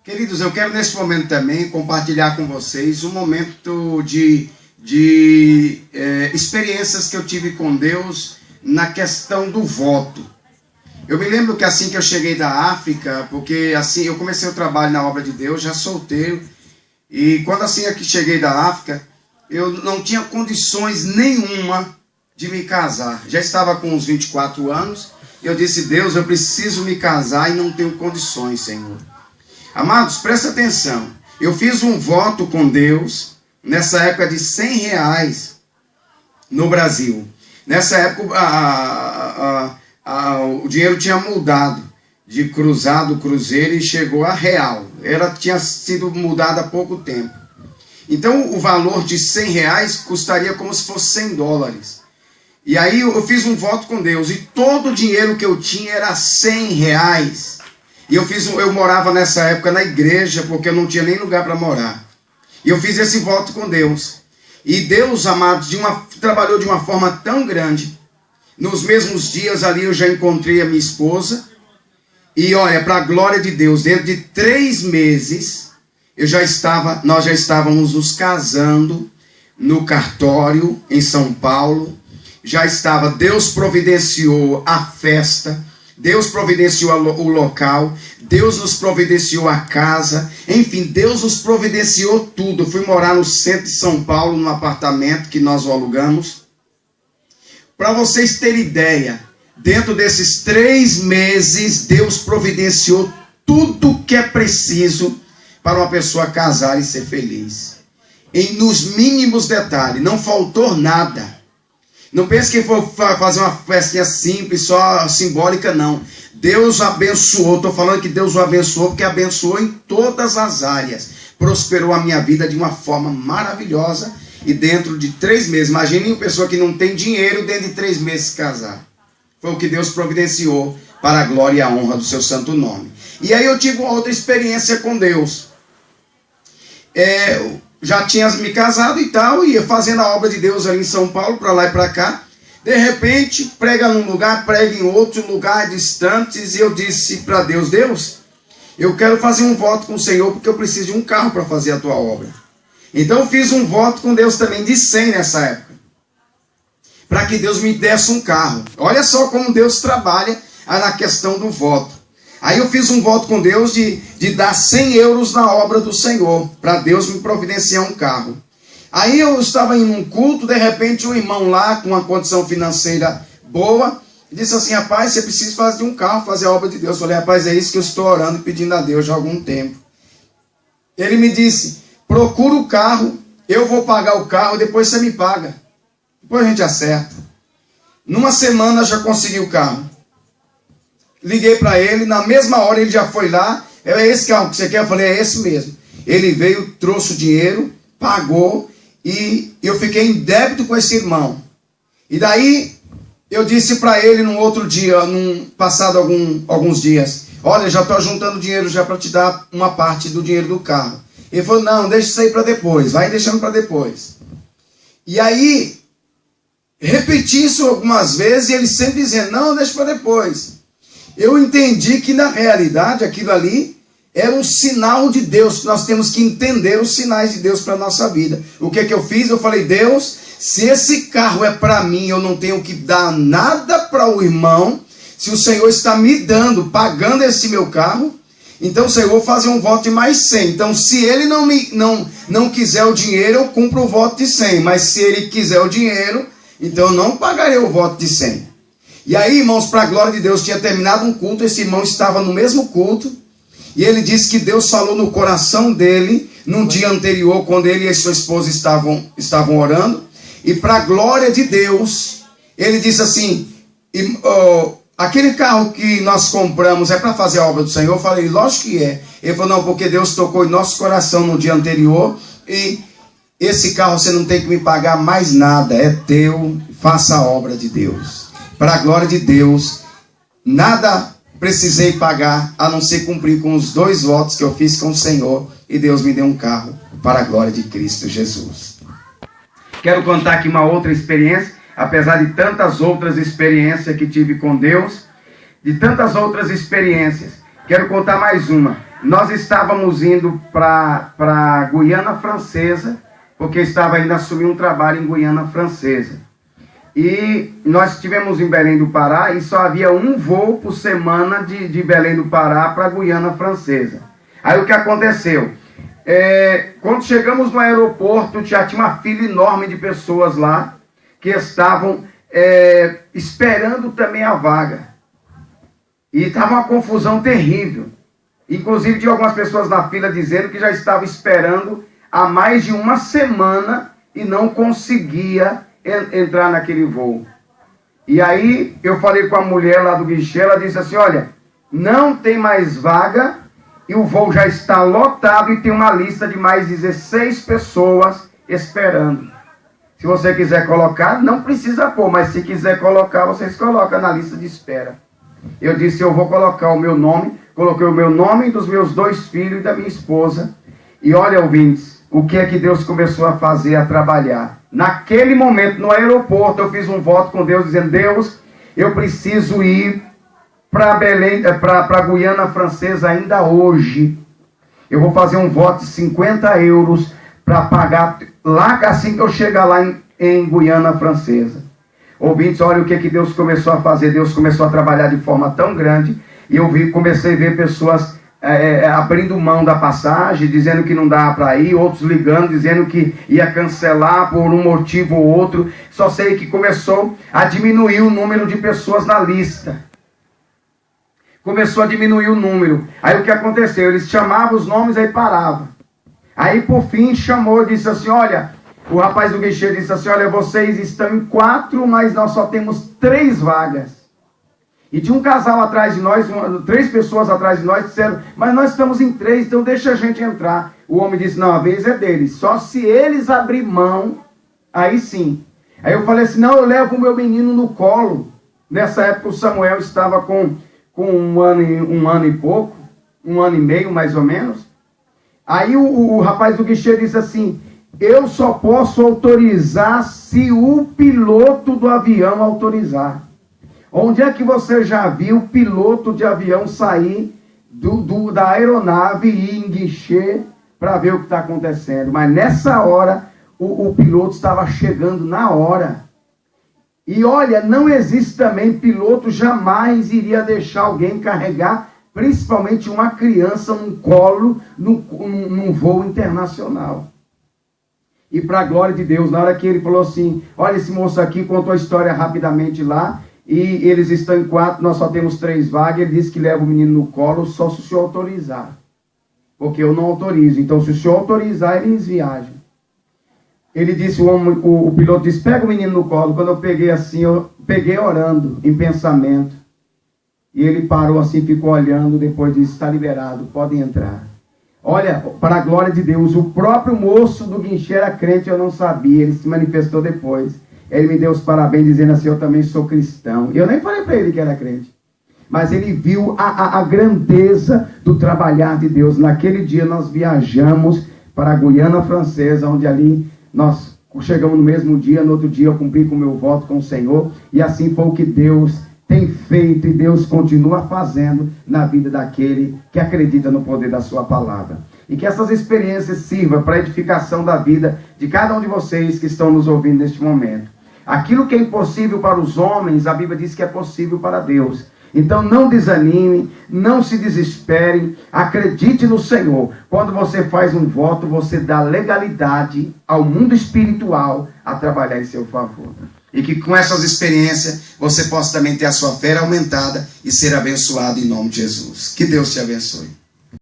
Queridos, eu quero nesse momento também compartilhar com vocês um momento de experiências que eu tive com Deus na questão do voto. Eu me lembro que assim que eu cheguei da África, porque assim eu comecei o trabalho na obra de Deus, já solteiro, e quando assim que cheguei da África, eu não tinha condições nenhuma de me casar. Já estava com uns 24 anos, e eu disse: Deus, eu preciso me casar e não tenho condições, Senhor. Amados, presta atenção. Eu fiz um voto com Deus nessa época de R$100 no Brasil. Nessa época o dinheiro tinha mudado de cruzado, cruzeiro, e chegou a real. Tinha sido mudado há pouco tempo. Então o valor de R$100 custaria como se fosse $100. E aí eu fiz um voto com Deus, e todo o dinheiro que eu tinha era R$100. E eu morava nessa época na igreja, porque eu não tinha nem lugar para morar. E eu fiz esse voto com Deus. E Deus, amados, trabalhou de uma forma tão grande. Nos mesmos dias ali eu já encontrei a minha esposa. E olha, para a glória de Deus, dentro de 3 meses, nós já estávamos nos casando no cartório em São Paulo. Deus providenciou a festa. Deus providenciou o local, Deus nos providenciou a casa, enfim, Deus nos providenciou tudo. Eu fui morar no centro de São Paulo, num apartamento que nós alugamos. Para vocês terem ideia, dentro desses 3 meses, Deus providenciou tudo que é preciso para uma pessoa casar e ser feliz. Nos mínimos detalhes, não faltou nada. Não pense que for fazer uma festinha simples, só simbólica, não. Deus abençoou, estou falando que Deus o abençoou, porque abençoou em todas as áreas. Prosperou a minha vida de uma forma maravilhosa, e dentro de 3 meses, imagine uma pessoa que não tem dinheiro, dentro de 3 meses se casar. Foi o que Deus providenciou para a glória e a honra do seu santo nome. E aí eu tive uma outra experiência com Deus. Já tinha me casado e tal, ia fazendo a obra de Deus ali em São Paulo, para lá e para cá. De repente, prega num lugar, prega em outro lugar, distantes, e eu disse para Deus: Deus, eu quero fazer um voto com o Senhor, porque eu preciso de um carro para fazer a tua obra. Então eu fiz um voto com Deus também de 100 nessa época, para que Deus me desse um carro. Olha só como Deus trabalha na questão do voto. Aí eu fiz um voto com Deus de dar €100 na obra do Senhor, para Deus me providenciar um carro. Aí eu estava em um culto, de repente um irmão lá, com uma condição financeira boa, disse assim: rapaz, você precisa fazer um carro, fazer a obra de Deus. Eu falei: rapaz, é isso que eu estou orando e pedindo a Deus já há algum tempo. Ele me disse: procura o carro, eu vou pagar o carro, depois você me paga. Depois a gente acerta. Numa semana já consegui o carro. Liguei para ele, na mesma hora ele já foi lá. É esse carro que você quer? Eu falei: é esse mesmo. Ele veio, trouxe o dinheiro, pagou, e eu fiquei em débito com esse irmão. E daí eu disse para ele num outro dia, passado alguns dias: olha, já estou juntando dinheiro já para te dar uma parte do dinheiro do carro. Ele falou: não, deixa isso aí para depois, vai deixando para depois. E aí repeti isso algumas vezes, e ele sempre dizendo: não, deixa para depois. Eu entendi que na realidade aquilo ali era um sinal de Deus, que nós temos que entender os sinais de Deus para a nossa vida. O que eu fiz? Eu falei: Deus, se esse carro é para mim, eu não tenho que dar nada para o irmão, se o Senhor está me dando, pagando esse meu carro, então, Senhor, eu vou fazer um voto de mais 100. Então, se ele não quiser o dinheiro, eu cumpro o voto de 100. Mas se ele quiser o dinheiro, então eu não pagarei o voto de 100. E aí, irmãos, para a glória de Deus, tinha terminado um culto, esse irmão estava no mesmo culto, e ele disse que Deus falou no coração dele, no dia anterior, quando ele e sua esposa estavam orando, e para a glória de Deus, ele disse assim: aquele carro que nós compramos é para fazer a obra do Senhor? Eu falei: lógico que é. Ele falou: não, porque Deus tocou em nosso coração no dia anterior, e esse carro você não tem que me pagar mais nada, é teu, faça a obra de Deus. Para a glória de Deus, nada precisei pagar, a não ser cumprir com os 2 votos que eu fiz com o Senhor, e Deus me deu um carro para a glória de Cristo Jesus. Quero contar aqui uma outra experiência, apesar de tantas outras experiências que tive com Deus, de tantas outras experiências, quero contar mais uma. nós estávamos indo para Guiana Francesa, porque estava indo assumir um trabalho em Guiana Francesa. E nós estivemos em Belém do Pará e só havia um voo por semana de Belém do Pará para Guiana Francesa. Aí o que aconteceu? Quando chegamos no aeroporto, já tinha uma fila enorme de pessoas lá que estavam esperando também a vaga. E estava uma confusão terrível. Inclusive tinha algumas pessoas na fila dizendo que já estavam esperando há mais de uma semana e não conseguia entrar naquele voo. E aí eu falei com a mulher lá do guichê, ela disse assim, olha, não tem mais vaga e o voo já está lotado e tem uma lista de mais 16 pessoas esperando. Se você quiser colocar, não precisa pôr, mas se quiser colocar, vocês colocam na lista de espera. Eu disse, eu vou colocar o meu nome, coloquei o meu nome dos meus 2 filhos e da minha esposa. E olha, ouvintes, o que é que Deus começou a fazer, a trabalhar? Naquele momento, no aeroporto, eu fiz um voto com Deus, dizendo, Deus, eu preciso ir para Belém, para Guiana Francesa ainda hoje. Eu vou fazer um voto de 50 euros para pagar lá, assim que eu chegar lá em Guiana Francesa. Ouvintes, olha o que Deus começou a fazer. Deus começou a trabalhar de forma tão grande, e eu comecei a ver pessoas abrindo mão da passagem, dizendo que não dava para ir, outros ligando, dizendo que ia cancelar por um motivo ou outro. Só sei que começou a diminuir o número de pessoas na lista. Começou a diminuir o número. Aí o que aconteceu? Eles chamavam os nomes, aí parava. Aí por fim chamou, disse assim, olha, o rapaz do guichê disse assim, olha, vocês estão em 4, mas nós só temos 3 vagas. E tinha um casal atrás de nós, 3 pessoas atrás de nós, disseram, mas nós estamos em 3, então deixa a gente entrar. O homem disse, não, a vez é deles, só se eles abrir mão, aí sim. Aí eu falei assim, não, eu levo o meu menino no colo. Nessa época o Samuel estava com um ano e pouco, 1 ano e meio mais ou menos. Aí o rapaz do guichê disse assim, eu só posso autorizar se o piloto do avião autorizar. Onde é que você já viu piloto de avião sair da aeronave e ir em guichê para ver o que está acontecendo? Mas nessa hora, o piloto estava chegando na hora. E olha, não existe também, piloto jamais iria deixar alguém carregar, principalmente uma criança num colo, num voo internacional. E para a glória de Deus, na hora que ele falou assim, olha, esse moço aqui contou a história rapidamente lá, e eles estão em 4, nós só temos 3 vagas, ele disse que leva o menino no colo só se o senhor autorizar. Porque eu não autorizo, então se o senhor autorizar, eles viajam. Ele disse, o piloto disse, pega o menino no colo. Quando eu peguei assim, eu peguei orando, em pensamento. E ele parou assim, ficou olhando, depois disse, está liberado, podem entrar. Olha, para a glória de Deus, o próprio moço do guinchê era crente, eu não sabia, ele se manifestou depois. Ele me deu os parabéns, dizendo assim, eu também sou cristão. Eu nem falei para ele que era crente. Mas ele viu a grandeza do trabalhar de Deus. Naquele dia nós viajamos para a Guiana Francesa, onde ali nós chegamos no mesmo dia. No outro dia eu cumpri com o meu voto com o Senhor. E assim foi o que Deus tem feito e Deus continua fazendo na vida daquele que acredita no poder da sua palavra. E que essas experiências sirvam para a edificação da vida de cada um de vocês que estão nos ouvindo neste momento. Aquilo que é impossível para os homens, a Bíblia diz que é possível para Deus. Então não desanime, não se desespere, acredite no Senhor. Quando você faz um voto, você dá legalidade ao mundo espiritual a trabalhar em seu favor. E que com essas experiências você possa também ter a sua fé aumentada e ser abençoado em nome de Jesus. Que Deus te abençoe.